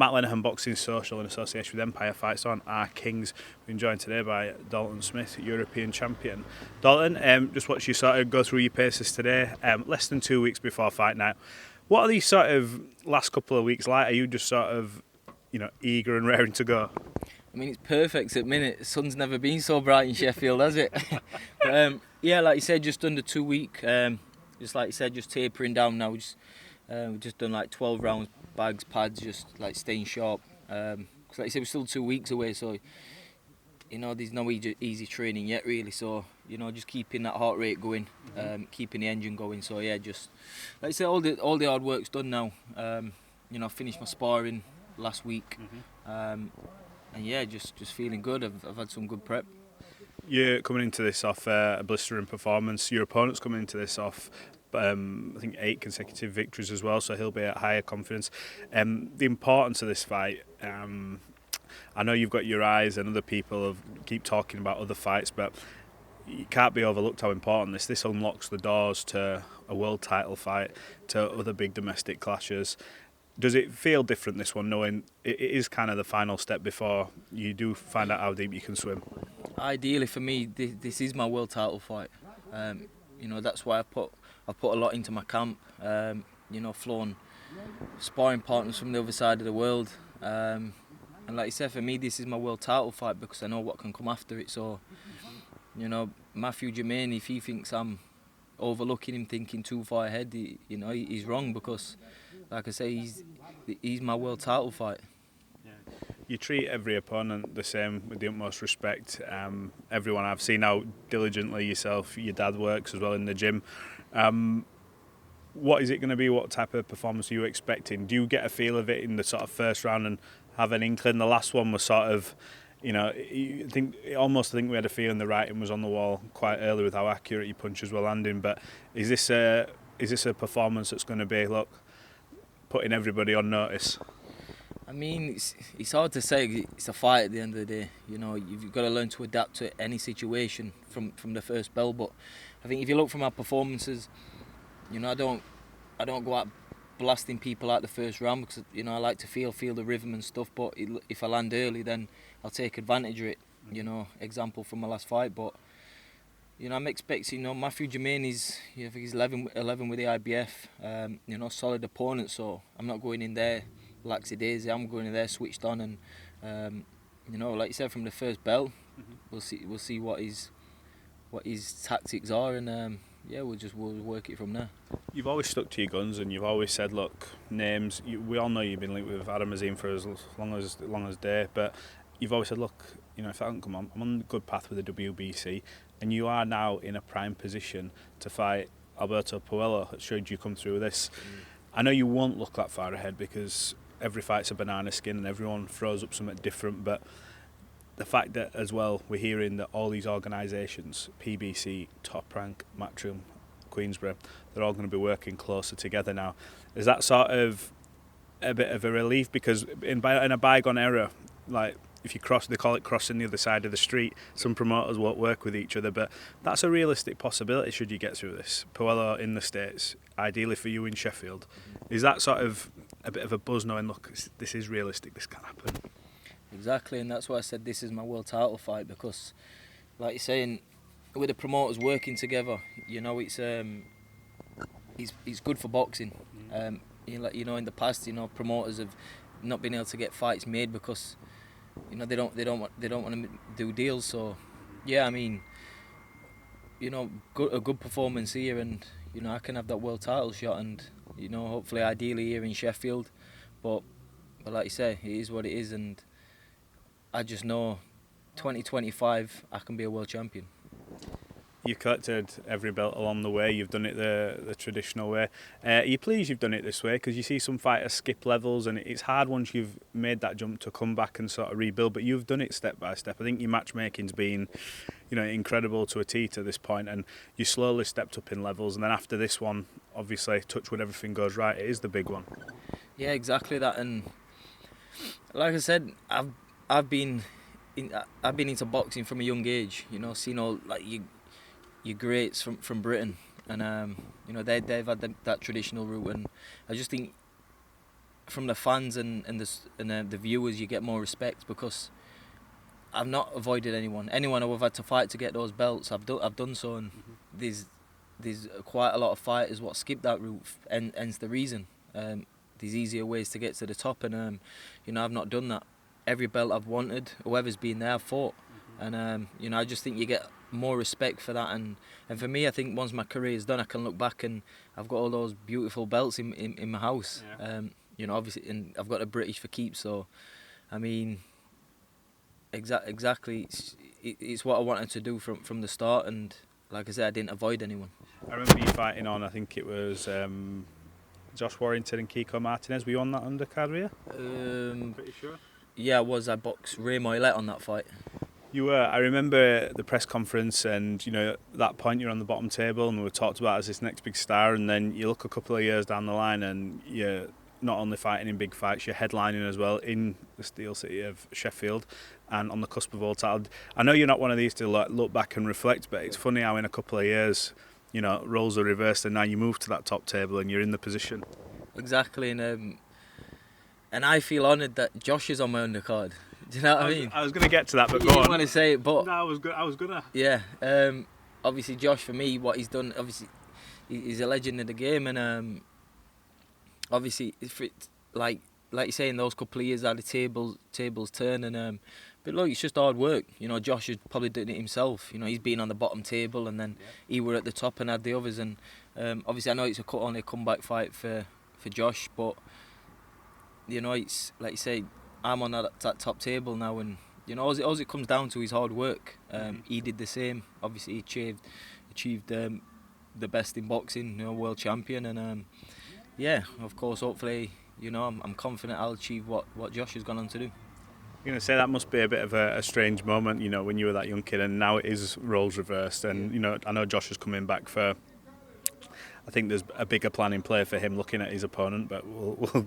Matt Lenihan Boxing Social in association with Empire Fights on our Kings. We're joined today by Dalton Smith, European champion. Dalton, just watch you sort of go through your paces today, less than 2 weeks before fight night. What are these sort of last couple of weeks like? Are you just sort of, eager and raring to go? I mean, it's perfect at the minute. The sun's never been so bright in Sheffield, has it? But, yeah, like you said, just under 2 weeks. Just like you said, just tapering down now. We've just done like 12 rounds, bags, pads, just like staying sharp. Because like you said, we're still 2 weeks away, so there's no easy training yet, really. So just keeping that heart rate going, keeping the engine going. So yeah, just like I said, all the hard work's done now. I finished my sparring last week. And yeah, just feeling good. I've had some good prep. You're coming into this off a blistering performance. Your opponent's coming into this off, I think, 8 consecutive victories as well, so he'll be at higher confidence. The importance of this fight, I know you've got your eyes and other people keep talking about other fights, but it can't be overlooked how important this unlocks the doors to a world title fight, to other big domestic clashes. Does it feel different, this one, knowing it is kind of the final step before you do find out how deep you can swim? Ideally for me, this is my world title fight. That's why I've put a lot into my camp. Flown sparring partners from the other side of the world. And like you said, for me, this is my world title fight because I know what can come after it. So, Matthew Germain, if he thinks I'm overlooking him, thinking too far ahead, he's wrong because, like I say, he's my world title fight. Yeah. You treat every opponent the same with the utmost respect. Everyone I've seen how diligently yourself, your dad works as well in the gym. What is it going to be? What type of performance are you expecting? Do you get a feel of it in the sort of first round and have an inkling? The last one was sort of, I think we had a feeling the writing was on the wall quite early with how accurate your punches were landing. But is this a performance that's going to be, putting everybody on notice? I mean, it's hard to say. It's a fight at the end of the day. You've got to learn to adapt to any situation from the first bell. But I think if you look from our performances, I don't go out blasting people out the first round because I like to feel the rhythm and stuff. But if I land early, then I'll take advantage of it. Example from my last fight. But I'm expecting. Matthew Germain is, I think he's 11 with the IBF. Solid opponent. So I'm not going in there laxy-daisy. I'm going in there switched on, and like you said, from the first bell, we'll see what his tactics are, and we'll work it from there. You've always stuck to your guns, and you've always said, look, names. We all know you've been linked with Adam Azim for as long as day, but you've always said, look, if I don't come on, I'm on a good path with the WBC, and you are now in a prime position to fight Alberto Puello should you come through with this. I know you won't look that far ahead because every fight's a banana skin and everyone throws up something different, but the fact that as well we're hearing that all these organisations, PBC, Top Rank, Matchroom, Queensborough, they're all going to be working closer together now. Is that sort of a bit of a relief? Because in a bygone era, like if you cross, they call it crossing the other side of the street, some promoters won't work with each other, but that's a realistic possibility should you get through this. Puello in the States, ideally for you in Sheffield. Is that sort of a bit of a buzz knowing, look, this is realistic, this can happen? Exactly, and that's why I said this is my world title fight, because like you're saying, with the promoters working together, it's good for boxing. In the past, promoters have not been able to get fights made because they don't want to do deals. So yeah, I mean, a good performance here, and I can have that world title shot, and hopefully ideally here in Sheffield, but like you say, it is what it is, and I just know 2025 I can be a world champion. You've collected every belt along the way. You've done it the traditional way. Are you pleased you've done it this way? Because you see some fighters skip levels, and it's hard once you've made that jump to come back and sort of rebuild. But you've done it step by step. I think your matchmaking's been, incredible to a T to this point, and you slowly stepped up in levels. And then after this one, obviously, touch wood, everything goes right. It is the big one. Yeah, exactly that. And like I said, I've been into boxing from a young age. Seen all your greats from Britain, and they've had that traditional route, and I just think from the fans and the viewers, you get more respect because I've not avoided anyone. Anyone who I've had to fight to get those belts, I've done so, and there's quite a lot of fighters what skip that route, and hence the reason. There's easier ways to get to the top, and I've not done that. Every belt I've wanted, whoever's been there, I've fought, and I just think you get more respect for that, and for me, I think once my career is done, I can look back and I've got all those beautiful belts in my house. Yeah. Obviously, and I've got a British for keep, so I mean, exactly, it's what I wanted to do from the start, and like I said, I didn't avoid anyone. I remember you fighting on, I think it was Josh Warrington and Kiko Martinez. Were you on that undercard, were you? Pretty sure. Yeah, I was. I boxed Ray Moylette on that fight. You were. I remember the press conference, and at that point you're on the bottom table, and we were talked about as this next big star, and then you look a couple of years down the line, and you're not only fighting in big fights, you're headlining as well in the steel city of Sheffield, and on the cusp of all title. I know you're not one of these to look back and reflect, but it's funny how in a couple of years, roles are reversed, and now you move to that top table and you're in the position. Exactly, and I feel honoured that Josh is on my undercard. Do you know what I mean? I was going to get to that, but you go on. didn't want to say it, but no, I was gonna. Yeah, obviously Josh, for me, what he's done, obviously, he's a legend in the game, and obviously, like you say, in those couple of years, how the tables turn, and but look, it's just hard work. Josh has probably done it himself. He's been on the bottom table, and then he were at the top and had the others, and obviously, I know it's only a comeback fight for Josh, but it's like you say, I'm on that top table now, and all it comes down to is hard work. He did the same. Obviously, he achieved the best in boxing, world champion, and yeah, of course, hopefully, I'm confident I'll achieve what Josh has gone on to do. You're going to say that must be a bit of a strange moment, when you were that young kid, and now it is roles reversed, and I know Josh is coming back for. I think there's a bigger plan in play for him looking at his opponent, but we'll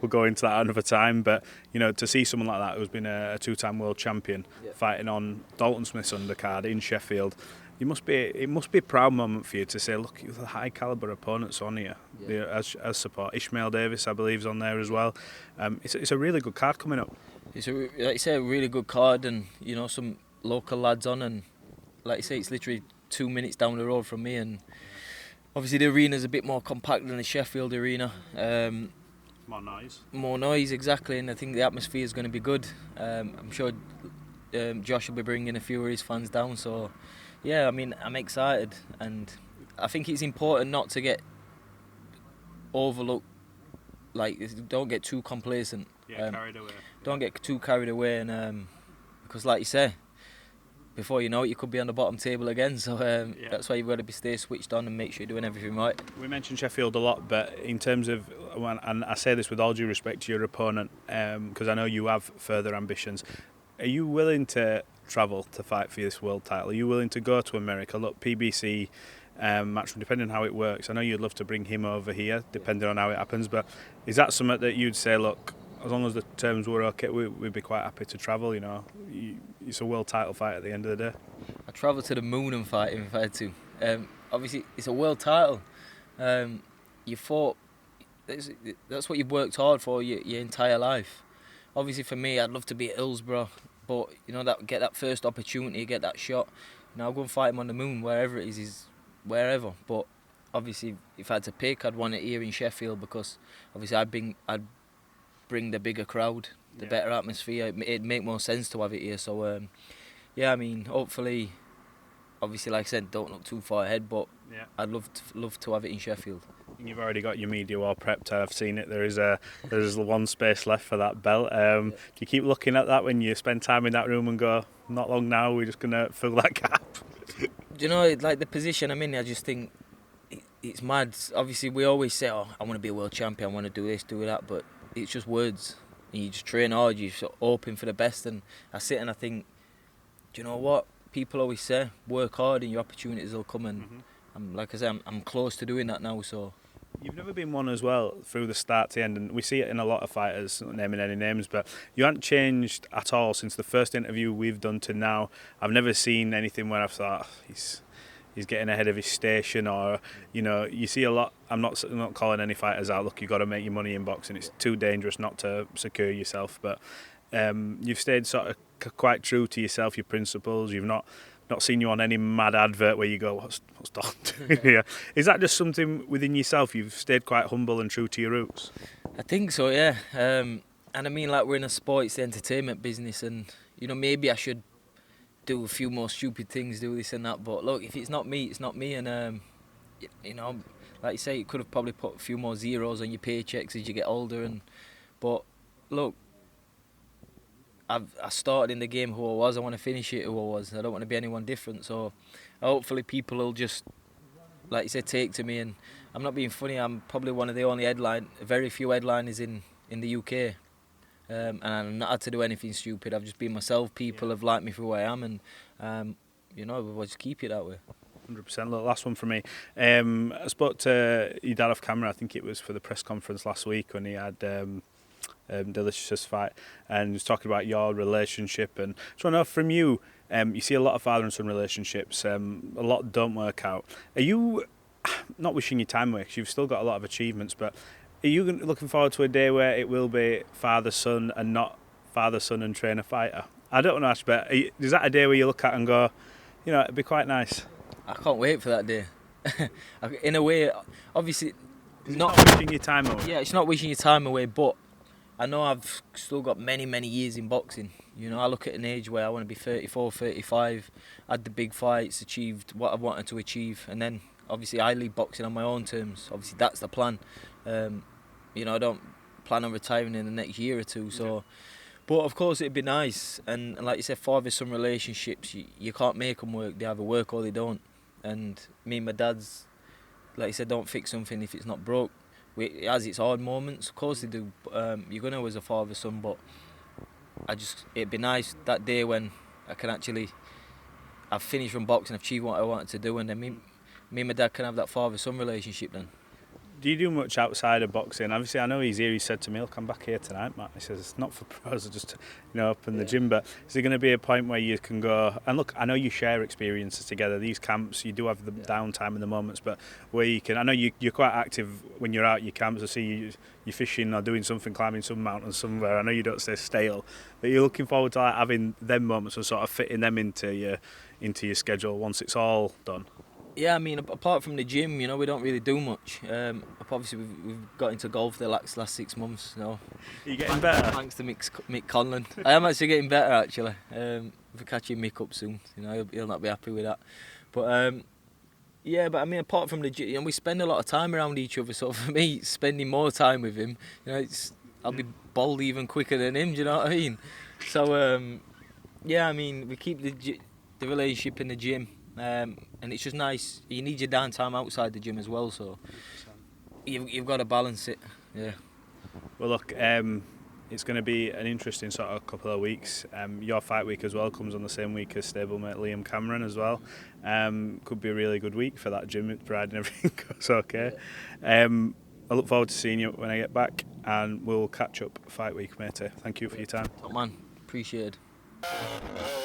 go into that another time. But to see someone like that who's been a two-time world champion fighting on Dalton Smith's undercard in Sheffield, it must be a proud moment for you to say, look, the high caliber opponents on here as support. Ishmael Davis, I believe, is on there as well. It's a really good card coming up. It's like you say, a really good card, and some local lads on, and like you say, it's literally 2 minutes down the road from me, and. Obviously, the arena's a bit more compact than the Sheffield arena. More noise. More noise, exactly, and I think the atmosphere is going to be good. I'm sure Josh will be bringing a few of his fans down. So, yeah, I mean, I'm excited, and I think it's important not to get overlooked. Like, don't get too complacent. Carried away. Don't get too carried away, and because, like you say, before you know it, you could be on the bottom table again. So that's why you've got to stay switched on and make sure you're doing everything right. We mentioned Sheffield a lot, but in terms of, and I say this with all due respect to your opponent, because I know you have further ambitions, are you willing to travel to fight for this world title? Are you willing to go to America? Look, PBC, Matchroom, depending on how it works, I know you'd love to bring him over here, depending on how it happens, but is that something that you'd say, look, as long as the terms were okay, we'd be quite happy to travel, It's a world title fight at the end of the day. I'd travel to the moon and fight him if I had to. Obviously, it's a world title. You fought, that's what you've worked hard for your entire life. Obviously, for me, I'd love to be at Hillsborough, but, get that first opportunity, get that shot. I'll go and fight him on the moon, wherever it is wherever. But, obviously, if I had to pick, I'd want it here in Sheffield, because, obviously, I'd bring the bigger crowd, the better atmosphere. It'd make more sense to have it here. So, I mean, hopefully, obviously, like I said, don't look too far ahead, but I'd love to have it in Sheffield. You've already got your media all prepped. I've seen it. There's one space left for that belt. Do you keep looking at that when you spend time in that room and go, not long now, we're just going to fill that gap? Do you know, like the position I'm in, I just think it's mad. Obviously, we always say, I want to be a world champion, I want to do this, do that, but it's just words. You just train hard, you're sort of hoping for the best, and I sit and I think, do you know what? People always say, work hard and your opportunities will come, and like I say, I'm close to doing that now. So you've never been one as well through the start to end, and we see it in a lot of fighters, not naming any names, but you haven't changed at all since the first interview we've done to now. I've never seen anything where I've thought, he's getting ahead of his station, or you see a lot. I'm not calling any fighters out. Look, you've got to make your money in boxing. It's too dangerous not to secure yourself. But you've stayed sort of quite true to yourself, your principles. You've not seen you on any mad advert where you go, what's Dalton? Yeah. Is that just something within yourself? You've stayed quite humble and true to your roots. I think so, yeah. And I mean, like, we're in a sport, it's the entertainment business, and maybe I should do a few more stupid things, do this and that. But look, if it's not me, it's not me. And like you say, you could have probably put a few more zeros on your paychecks as you get older. But look, I started in the game who I was. I want to finish it who I was. I don't want to be anyone different. So hopefully people will just, like you said, take to me. And I'm not being funny. I'm probably one of the only very few headliners in the UK. And I've not had to do anything stupid. I've just been myself. People have liked me for who I am, and we'll just keep it that way. 100%. Look, last one for me. I spoke to your dad off camera. I think it was for the press conference last week when he had Delicious fight, and he was talking about your relationship. And just want to know from you. You see a lot of father and son relationships. A lot don't work out. Are you not wishing your time away? Because you've still got a lot of achievements, but are you looking forward to a day where it will be father-son and not father-son and trainer-fighter? I don't want to ask, but is that a day where you look at and go, it'd be quite nice? I can't wait for that day. In a way, obviously... Not wishing your time away? Yeah, it's not wishing your time away, but I know I've still got many, many years in boxing. I look at an age where I want to be 34, 35, had the big fights, achieved what I wanted to achieve, and then obviously I leave boxing on my own terms. Obviously that's the plan. I don't plan on retiring in the next year or two. So, but of course it'd be nice. And like you said, father-son relationships, you can't make them work. They either work or they don't. And me and my dad's, like you said, don't fix something if it's not broke. It has its hard moments, of course they do. You're gonna as a father-son, but it'd be nice that day when I can actually, I've finished from boxing, I've achieved what I wanted to do, and then me and my dad can have that father-son relationship then. Do you do much outside of boxing? Obviously, I know he's here. He said to me, "Look, I'm back here tonight, Matt." He says it's not for pros, just up in the gym. But is there going to be a point where you can go and look? I know you share experiences together. These camps, you do have the downtime in the moments, but where you can, I know you're quite active when you're out your camps. I see you fishing or doing something, climbing some mountain somewhere. I know you don't stay stale, but you're looking forward to having them moments and sort of fitting them into your schedule once it's all done. Yeah, I mean, apart from the gym, we don't really do much. Obviously, we've got into golf the last 6 months. Are you getting better? Thanks to Mick Conlon. I am actually getting better, actually. We're catching Mick up soon. He'll not be happy with that. But but I mean, apart from the gym, we spend a lot of time around each other. So for me, spending more time with him, I'll be bald even quicker than him. Do you know what I mean? So I mean, we keep the relationship in the gym. And it's just nice. You need your downtime outside the gym as well, so you've got to balance it. Yeah. Well, look, it's going to be an interesting sort of couple of weeks. Your fight week as well comes on the same week as stablemate Liam Cameron as well. Could be a really good week for that gym, providing everything goes okay. I look forward to seeing you when I get back, and we'll catch up fight week, matey. Thank you for your time. Top man, appreciate it.